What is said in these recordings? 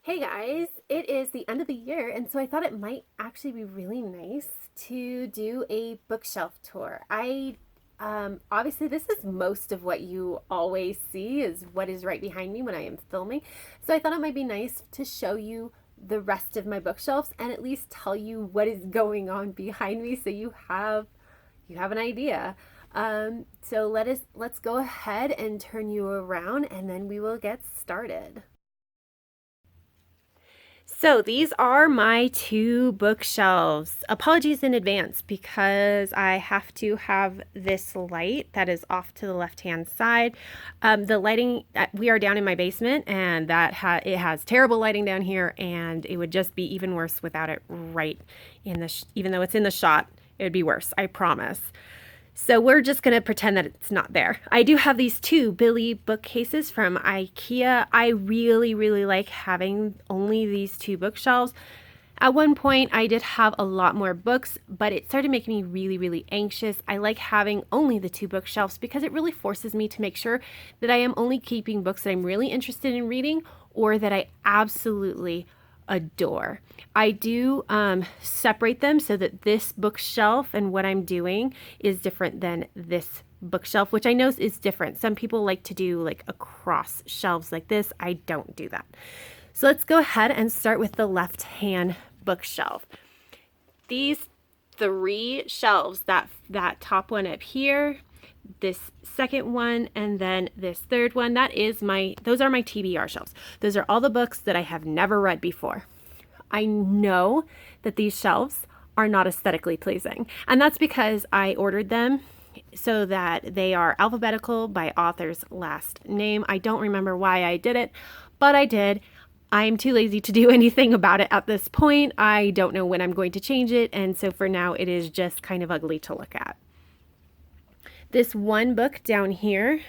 Hey guys, it is the end of the year, and so I thought it might actually be really nice to do a bookshelf tour. Obviously this is most of what you always see is what is right behind me when I am filming. So I thought it might be nice to show you the rest of my bookshelves and at least tell you what is going on behind me so you have an idea. So let's go ahead and turn you around and then we will get started. So these are my two bookshelves. Apologies in advance because I have to have this light that is off to the left-hand side. The lighting, we are down in my basement and it has terrible lighting down here, and it would just be even worse without it right in even though it's in the shot, it would be worse, I promise. So we're just going to pretend that it's not there. I do have these two Billy bookcases from IKEA. I really, really like having only these two bookshelves. At one point, I did have a lot more books, but it started making me really, really anxious. I like having only the two bookshelves because it really forces me to make sure that I am only keeping books that I'm really interested in reading or that I absolutely adore. I do separate them so that this bookshelf and what I'm doing is different than this bookshelf, which I know is different. Some people like to do like across shelves like this. I don't do that. So let's go ahead and start with the left-hand bookshelf. These three shelves, that top one up here, this second one, and then this third one, those are my TBR shelves. Those are all the books that I have never read before. I know that these shelves are not aesthetically pleasing, and that's because I ordered them so that they are alphabetical by author's last name. I don't remember why I did it, but I did. I'm too lazy to do anything about it at this point. I don't know when I'm going to change it, and so for now it is just kind of ugly to look at. This one book down here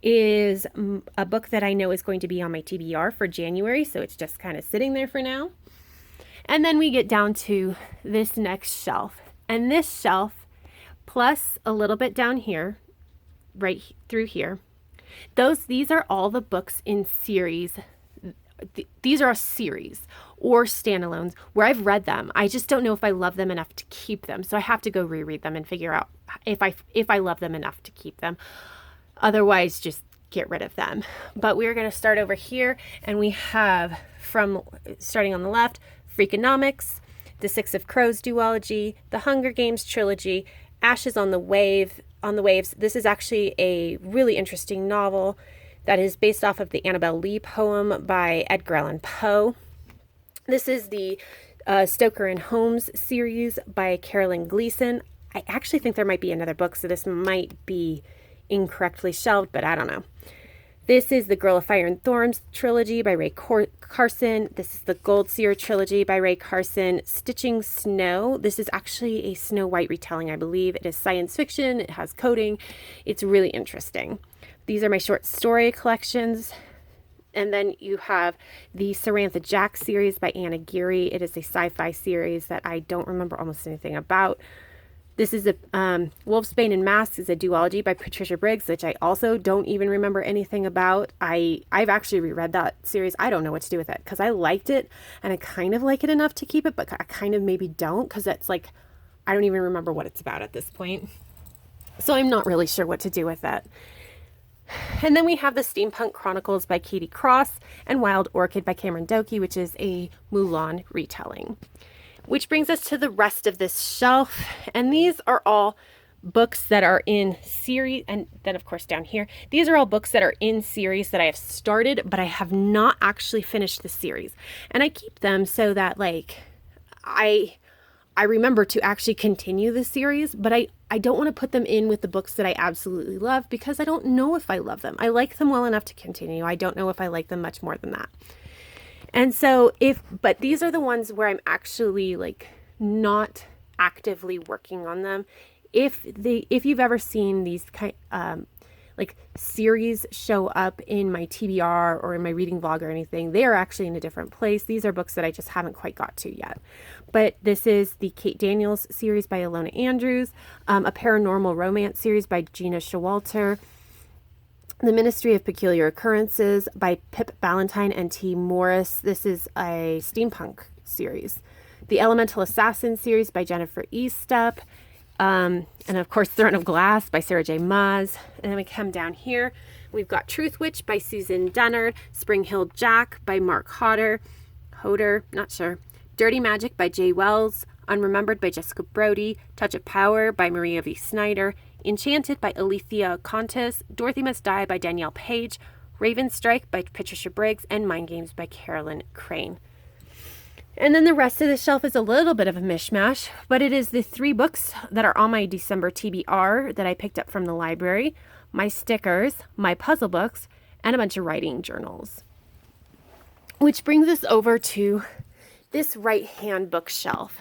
is a book that I know is going to be on my TBR for January, so it's just kind of sitting there for now. And then we get down to this next shelf. And this shelf, plus a little bit down here, right through here, these are all the books in series. These are a series or standalones where I've read them. I just don't know if I love them enough to keep them. So I have to go reread them and figure out if I love them enough to keep them. Otherwise, just get rid of them. But we're going to start over here, and we have, from starting on the left, Freakonomics, The Six of Crows duology, The Hunger Games trilogy, Ashes on the Waves. This is actually a really interesting novel that is based off of the Annabel Lee poem by Edgar Allan Poe. This is the Stoker and Holmes series by Carolyn Gleason. I actually think there might be another book, so this might be incorrectly shelved, but I don't know. This is the Girl of Fire and Thorns trilogy by Ray Carson. This is the Gold Seer trilogy by Ray Carson. Stitching Snow. This is actually a Snow White retelling, I believe. It is science fiction. It has coding. It's really interesting. These are my short story collections. And then you have the Sarantha Jack series by Anna Geary. It is a sci-fi series that I don't remember almost anything about. This is a Wolfsbane and Masks is a duology by Patricia Briggs, which I also don't even remember anything about. I've actually reread that series. I don't know what to do with it because I liked it and I kind of like it enough to keep it, but I kind of maybe don't because it's like I don't even remember what it's about at this point. So I'm not really sure what to do with that. And then we have the Steampunk Chronicles by Katie Cross and Wild Orchid by Cameron Doki, which is a Mulan retelling. Which brings us to the rest of this shelf. And these are all books that are in series. And then, of course, down here, these are all books that are in series that I have started, but I have not actually finished the series. And I keep them so that, like, I remember to actually continue the series, but I don't want to put them in with the books that I absolutely love because I don't know if I love them. I like them well enough to continue. I don't know if I like them much more than that. And so but these are the ones where I'm actually like not actively working on them. If you've ever seen these like series show up in my TBR or in my reading vlog or anything, they are actually in a different place. These are books that I just haven't quite got to yet. But this is the Kate Daniels series by Ilona Andrews, a paranormal romance series by Gina Showalter, The Ministry of Peculiar Occurrences by Pip Ballantyne and T. Morris. This is a steampunk series. The Elemental Assassin series by Jennifer Estep. And of course, Throne of Glass by Sarah J. Maas. And then we come down here. We've got Truth Witch by Susan Dennard. Spring Hill Jack by Mark Hodder. Not sure. Dirty Magic by Jay Wells. Unremembered by Jessica Brody. Touch of Power by Maria V. Snyder. Enchanted by Alethea Contis. Dorothy Must Die by Danielle Page. Raven Strike by Patricia Briggs. And Mind Games by Carolyn Crane. And then the rest of the shelf is a little bit of a mishmash, but it is the 3 books that are on my December TBR that I picked up from the library, my stickers, my puzzle books, and a bunch of writing journals. Which brings us over to this right-hand bookshelf.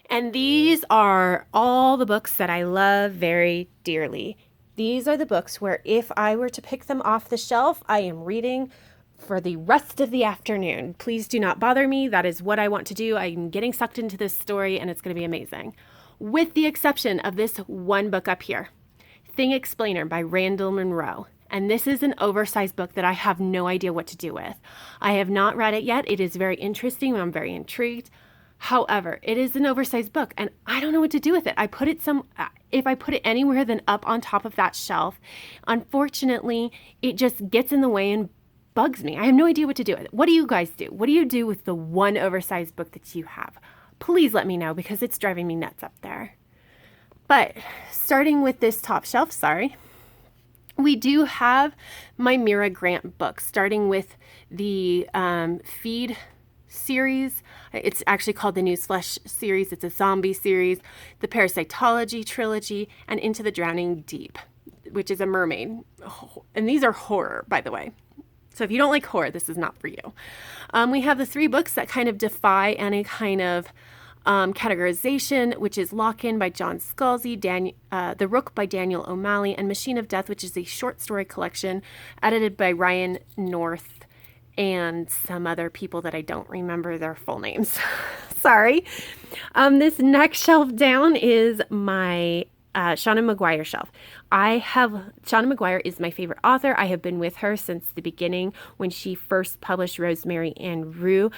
And these are all the books that I love very dearly. These are the books where if I were to pick them off the shelf, I am reading for the rest of the afternoon. Please do not bother me. That is what I want to do. I'm getting sucked into this story and it's going to be amazing. With the exception of this one book up here, Thing Explainer by Randall Munroe. And this is an oversized book that I have no idea what to do with. I have not read it yet. It is very interesting. I'm very intrigued. However, it is an oversized book and I don't know what to do with it. If I put it anywhere than up on top of that shelf, unfortunately, it just gets in the way and bugs me. I have no idea what to do with it. What do you guys do? What do you do with the one oversized book that you have? Please let me know because it's driving me nuts up there. But starting with this top shelf, we do have my Mira Grant books, starting with the Feed series. It's actually called the Newsflesh series. It's a zombie series, the Parasitology trilogy, and Into the Drowning Deep, which is a mermaid. And these are horror, by the way. So if you don't like horror, this is not for you. We have the 3 books that kind of defy any kind of categorization, which is Lock-In by John Scalzi, The Rook by Daniel O'Malley, and Machine of Death, which is a short story collection edited by Ryan North and some other people that I don't remember their full names. Sorry. This next shelf down is my Shauna Maguire shelf. Shauna Maguire is my favorite author. I have been with her since the beginning when she first published Rosemary and Rue,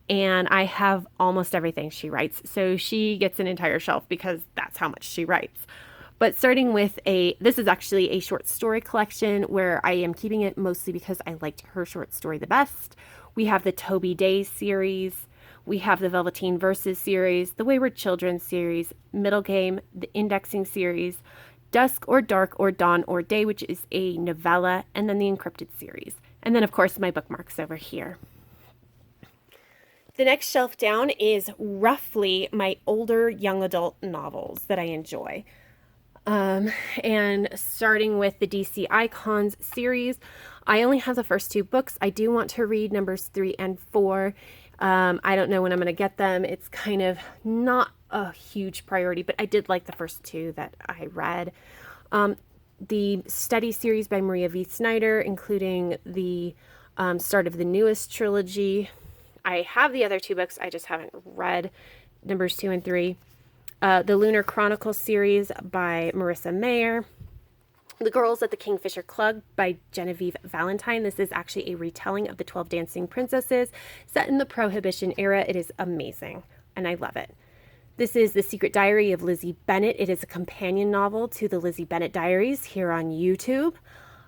and I have almost everything she writes. So she gets an entire shelf because that's how much she writes. But starting with this is actually a short story collection where I am keeping it mostly because I liked her short story the best. We have the Toby Day series. We have the Velveteen Verses series, the Wayward Children series, Middle Game, the Indexing series, Dusk or Dark or Dawn or Day, which is a novella, and then the Encrypted series. And then, of course, my bookmarks over here. The next shelf down is roughly my older young adult novels that I enjoy. And starting with the DC Icons series, I only have the first 2 books. I do want to read numbers 3 and 4. I don't know when I'm going to get them. It's kind of not a huge priority, but I did like the first 2 that I read. The Steady series by Maria V. Snyder, including the start of the newest trilogy. I have the other 2 books. I just haven't read numbers 2 and 3. The Lunar Chronicles series by Marissa Mayer. The Girls at the Kingfisher Club by Genevieve Valentine. This is actually a retelling of the 12 Dancing Princesses set in the Prohibition era. It is amazing, and I love it. This is The Secret Diary of Lizzie Bennet. It is a companion novel to the Lizzie Bennet Diaries here on YouTube.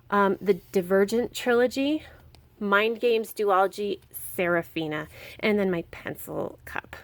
The Divergent trilogy, Mind Games duology, Seraphina, and then my pencil cup.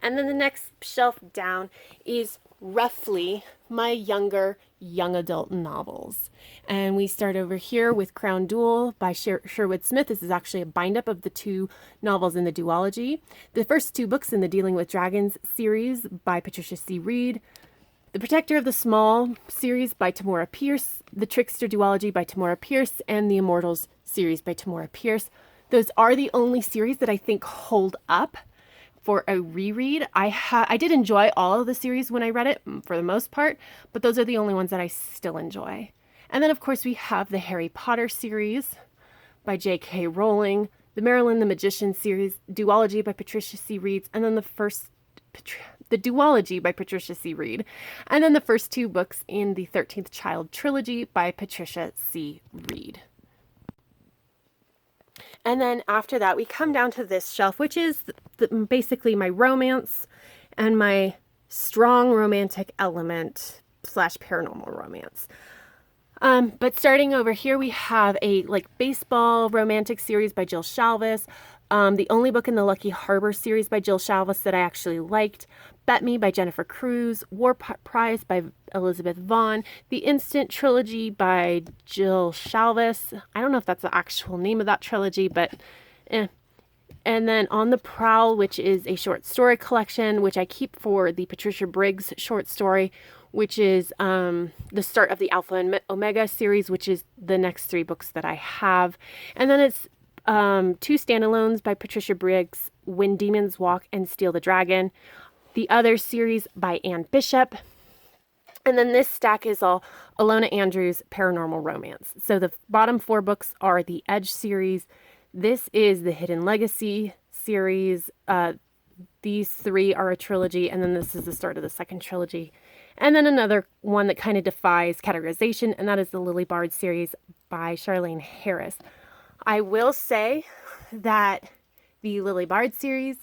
And then the next shelf down is roughly my younger young adult novels. And we start over here with Crown Duel by Sherwood Smith. This is actually a bind-up of the 2 novels in the duology. The first 2 books in the Dealing with Dragons series by Patricia C. Reed. The Protector of the Small series by Tamora Pierce. The Trickster duology by Tamora Pierce. And the Immortals series by Tamora Pierce. Those are the only series that I think hold up for a reread. I did enjoy all of the series when I read it for the most part, but those are the only ones that I still enjoy. And then of course we have the Harry Potter series by J.K. Rowling, the Marilyn the Magician series duology by Patricia C. Reed, and then the The Duology by Patricia C. Reed, and then the first 2 books in the 13th Child trilogy by Patricia C. Reed. And then after that, we come down to this shelf, which is basically my romance and my strong romantic element / paranormal romance. But starting over here, we have a baseball romantic series by Jill Shalvis. The only book in the Lucky Harbor series by Jill Shalvis that I actually liked. Bet Me by Jennifer Cruz. War Prize by Elizabeth Vaughn. The Instant Trilogy by Jill Shalvis. I don't know if that's the actual name of that trilogy, but eh. And then On the Prowl, which is a short story collection, which I keep for the Patricia Briggs short story, which is the start of the Alpha and Omega series, which is the next 3 books that I have. And then it's 2 standalones by Patricia Briggs, When Demons Walk and Steal the Dragon. The other series by Anne Bishop. And then this stack is all Alona Andrews' paranormal romance. So the bottom 4 books are the Edge series. This is the Hidden Legacy series. These 3 are a trilogy, and then this is the start of the second trilogy. And then another one that kind of defies categorization, and that is the Lily Bard series by Charlaine Harris. I will say that the Lily Bard series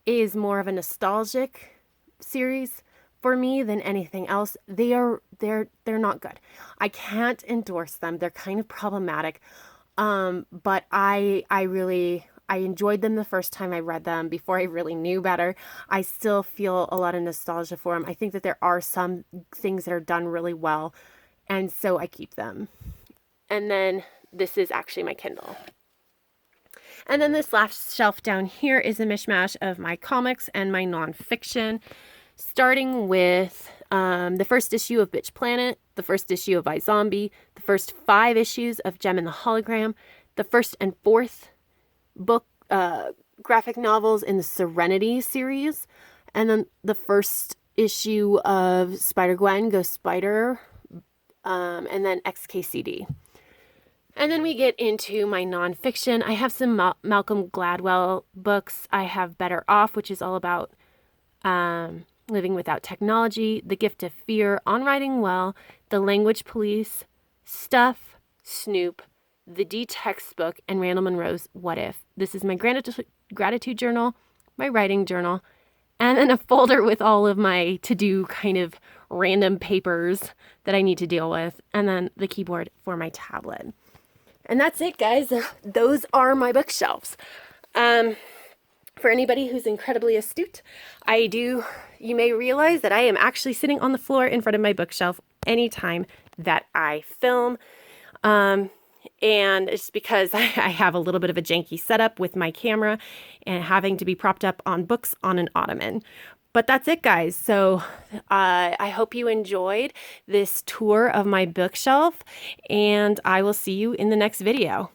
is more of a nostalgic series for me than anything else. They're not good. I can't endorse them. They're kind of problematic. But I enjoyed them the first time I read them before I really knew better. I still feel a lot of nostalgia for them. I think that there are some things that are done really well, and so I keep them. And then this is actually my Kindle. And then this last shelf down here is a mishmash of my comics and my nonfiction, starting with the first issue of Bitch Planet, the first issue of iZombie, the first 5 issues of Gem and the Hologram, the first and 4th book graphic novels in the Serenity series, and then the first issue of Spider-Gwen, Ghost Spider, and then XKCD. And then we get into my nonfiction. I have some Malcolm Gladwell books. I have Better Off, which is all about living without technology, The Gift of Fear, On Writing Well, The Language Police, Stuff, Snoop, The D Textbook, and Randall Munroe's What If. This is my gratitude journal, my writing journal, and then a folder with all of my to-do kind of random papers that I need to deal with, and then the keyboard for my tablet. And that's it, guys. Those are my bookshelves. For anybody who's incredibly astute, you may realize that I am actually sitting on the floor in front of my bookshelf anytime that I film. And it's because I have a little bit of a janky setup with my camera and having to be propped up on books on an ottoman. But that's it, guys. So I hope you enjoyed this tour of my bookshelf, and I will see you in the next video.